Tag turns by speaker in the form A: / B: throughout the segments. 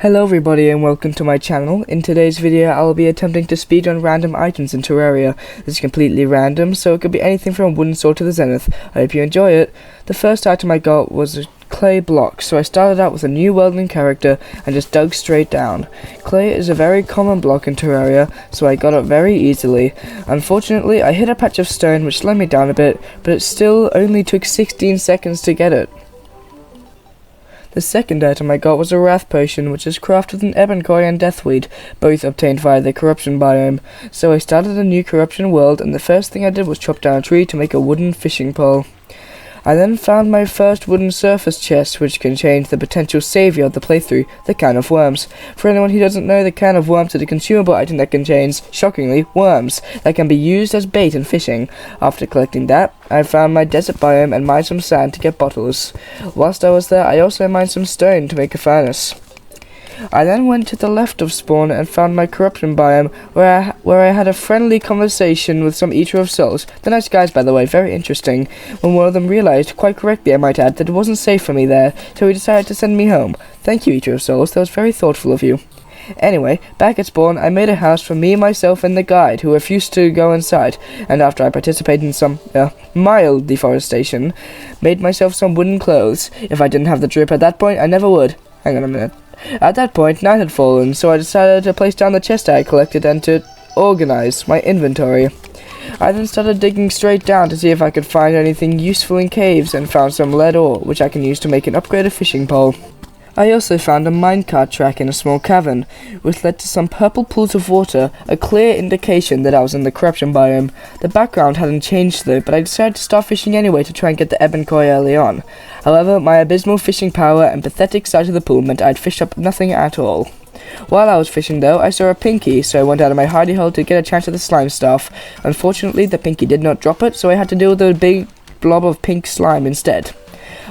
A: Hello everybody and welcome to my channel. In today's video I'll be attempting to speedrun random items in Terraria. This is completely random, so it could be anything from a wooden sword to the Zenith. I hope you enjoy it. The first item I got was a clay block, so I started out with a new welding character and just dug straight down. Clay is a very common block in Terraria, so I got it very easily. Unfortunately I hit a patch of stone which slowed me down a bit, but it still only took 16 seconds to get it. The second item I got was a wrath potion, which is crafted with an ebon koi and deathweed, both obtained via the corruption biome. So I started a new corruption world, and the first thing I did was chop down a tree to make a wooden fishing pole. I then found my first wooden surface chest, which contained the potential savior of the playthrough, the can of worms. For anyone who doesn't know, the can of worms is a consumable item that contains, shockingly, worms that can be used as bait in fishing. After collecting that, I found my desert biome and mined some sand to get bottles. Whilst I was there, I also mined some stone to make a furnace. I then went to the left of spawn and found my corruption biome, where I had a friendly conversation with some Eater of Souls. They're nice guys, by the way, very interesting. When one of them realized, quite correctly I might add, that it wasn't safe for me there, so he decided to send me home. Thank you, Eater of Souls, that was very thoughtful of you. Anyway, back at spawn, I made a house for me, myself, and the guide, who refused to go inside, and after I participated in some, mild deforestation, made myself some wooden clothes. If I didn't have the drip at that point, I never would. Hang on a minute. At that point, night had fallen, so I decided to place down the chest I had collected and to organize my inventory. I then started digging straight down to see if I could find anything useful in caves and found some lead ore, which I can use to make an upgraded fishing pole. I also found a minecart track in a small cavern, which led to some purple pools of water, a clear indication that I was in the corruption biome. The background hadn't changed though, but I decided to start fishing anyway to try and get the ebon koi early on. However, my abysmal fishing power and pathetic size of the pool meant I'd fished up nothing at all. While I was fishing though, I saw a pinky, so I went out of my hidey hole to get a chance at the slime stuff. Unfortunately, the pinky did not drop it, so I had to deal with a big blob of pink slime instead.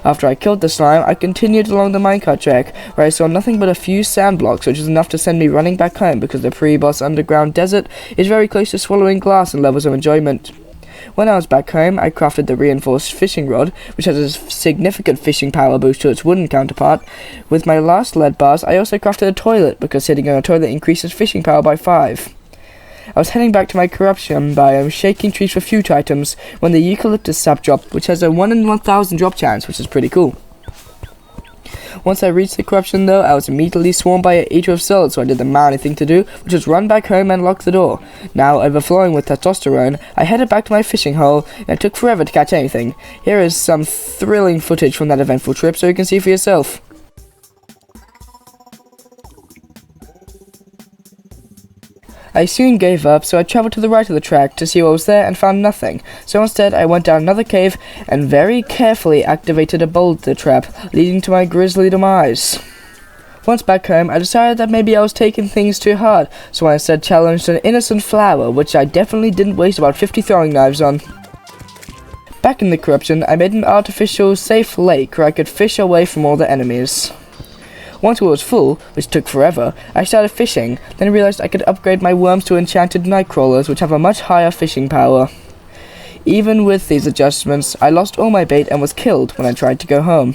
A: After I killed the slime, I continued along the minecart track, where I saw nothing but a few sand blocks, which is enough to send me running back home because the pre-boss underground desert is very close to swallowing glass in levels of enjoyment. When I was back home, I crafted the reinforced fishing rod, which has a significant fishing power boost to its wooden counterpart. With my last lead bars, I also crafted a toilet, because sitting on a toilet increases fishing power by 5. I was heading back to my corruption biome, shaking trees for fruit items, when the eucalyptus sap dropped, which has a 1 in 1,000 drop chance, which is pretty cool. Once I reached the corruption though, I was immediately swarmed by an Eater of Souls, so I did the manly thing to do, which was run back home and lock the door. Now, overflowing with testosterone, I headed back to my fishing hole, and it took forever to catch anything. Here is some thrilling footage from that eventful trip, so you can see for yourself. I soon gave up, so I travelled to the right of the track to see what was there and found nothing. So instead, I went down another cave and very carefully activated a boulder trap, leading to my grisly demise. Once back home, I decided that maybe I was taking things too hard, so I instead challenged an innocent flower, which I definitely didn't waste about 50 throwing knives on. Back in the corruption, I made an artificial safe lake where I could fish away from all the enemies. Once it was full, which took forever, I started fishing, then realized I could upgrade my worms to enchanted nightcrawlers, which have a much higher fishing power. Even with these adjustments, I lost all my bait and was killed when I tried to go home.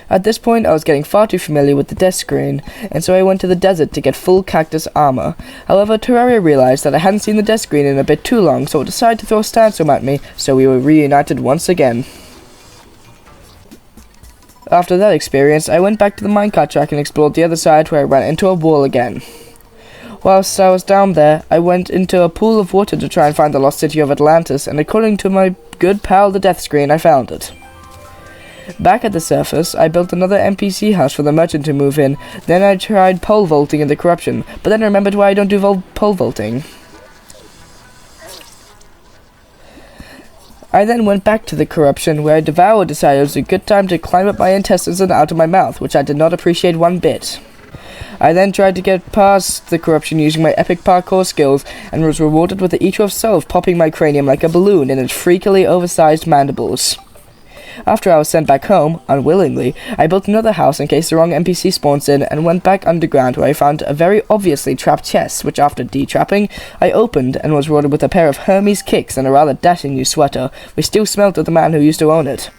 A: At this point, I was getting far too familiar with the death screen, and so I went to the desert to get full cactus armor. However, Terraria realized that I hadn't seen the death screen in a bit too long, so it decided to throw a sandstorm at me, so we were reunited once again. After that experience, I went back to the minecart track and explored the other side, where I ran into a wall again. Whilst I was down there, I went into a pool of water to try and find the lost city of Atlantis, and according to my good pal the death screen, I found it. Back at the surface, I built another NPC house for the merchant to move in. Then I tried pole vaulting in the corruption, but then remembered why I don't do pole vaulting. I then went back to the corruption, where I decided it was a good time to climb up my intestines and out of my mouth, which I did not appreciate one bit. I then tried to get past the corruption using my epic parkour skills, and was rewarded with the Eater of Self popping my cranium like a balloon in its freakily oversized mandibles. After I was sent back home, unwillingly, I built another house in case the wrong NPC spawns in, and went back underground where I found a very obviously trapped chest, which after de-trapping, I opened and was rewarded with a pair of Hermes kicks and a rather dashing new sweater, which still smelled of the man who used to own it.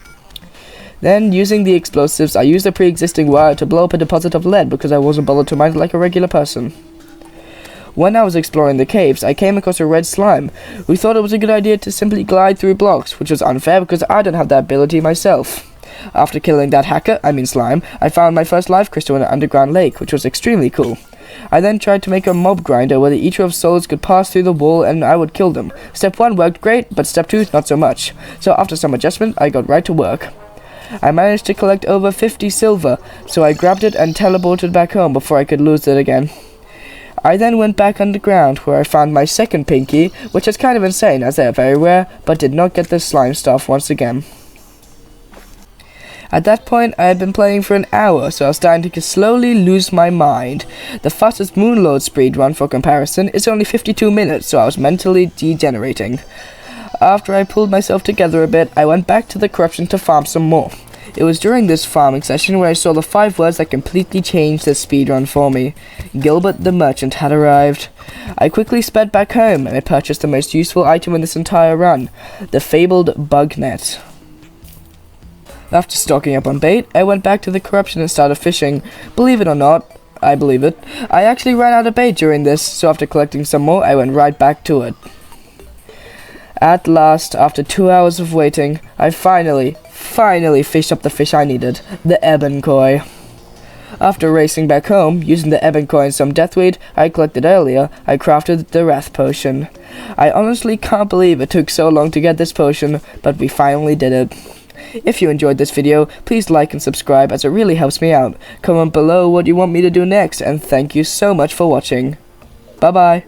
A: Then, using the explosives, I used a pre-existing wire to blow up a deposit of lead because I wasn't bothered to mine it like a regular person. When I was exploring the caves, I came across a red slime. We thought it was a good idea to simply glide through blocks, which was unfair because I don't have that ability myself. After killing that hacker, slime, I found my first life crystal in an underground lake, which was extremely cool. I then tried to make a mob grinder where the Eater of Souls could pass through the wall and I would kill them. Step 1 worked great, but step 2 not so much. So after some adjustment, I got right to work. I managed to collect over 50 silver, so I grabbed it and teleported back home before I could lose it again. I then went back underground, where I found my second pinky, which is kind of insane as they are very rare, but did not get the slime stuff once again. At that point, I had been playing for an hour, so I was starting to slowly lose my mind. The fastest Moonlord speedrun, for comparison, is only 52 minutes, so I was mentally degenerating. After I pulled myself together a bit, I went back to the corruption to farm some more. It was during this farming session where I saw the 5 words that completely changed the speedrun for me. Gilbert the merchant had arrived. I quickly sped back home and I purchased the most useful item in this entire run, the fabled bug net. After stocking up on bait, I went back to the corruption and started fishing. Believe it or not, I believe it, I actually ran out of bait during this, so after collecting some more, I went right back to it. At last, after 2 hours of waiting, I finally fished up the fish I needed, the ebon koi. After racing back home, using the ebon koi and some deathweed I collected earlier, I crafted the wrath potion. I honestly can't believe it took so long to get this potion, but we finally did it. If you enjoyed this video, please like and subscribe as it really helps me out. Comment below what you want me to do next, and thank you so much for watching. Bye bye.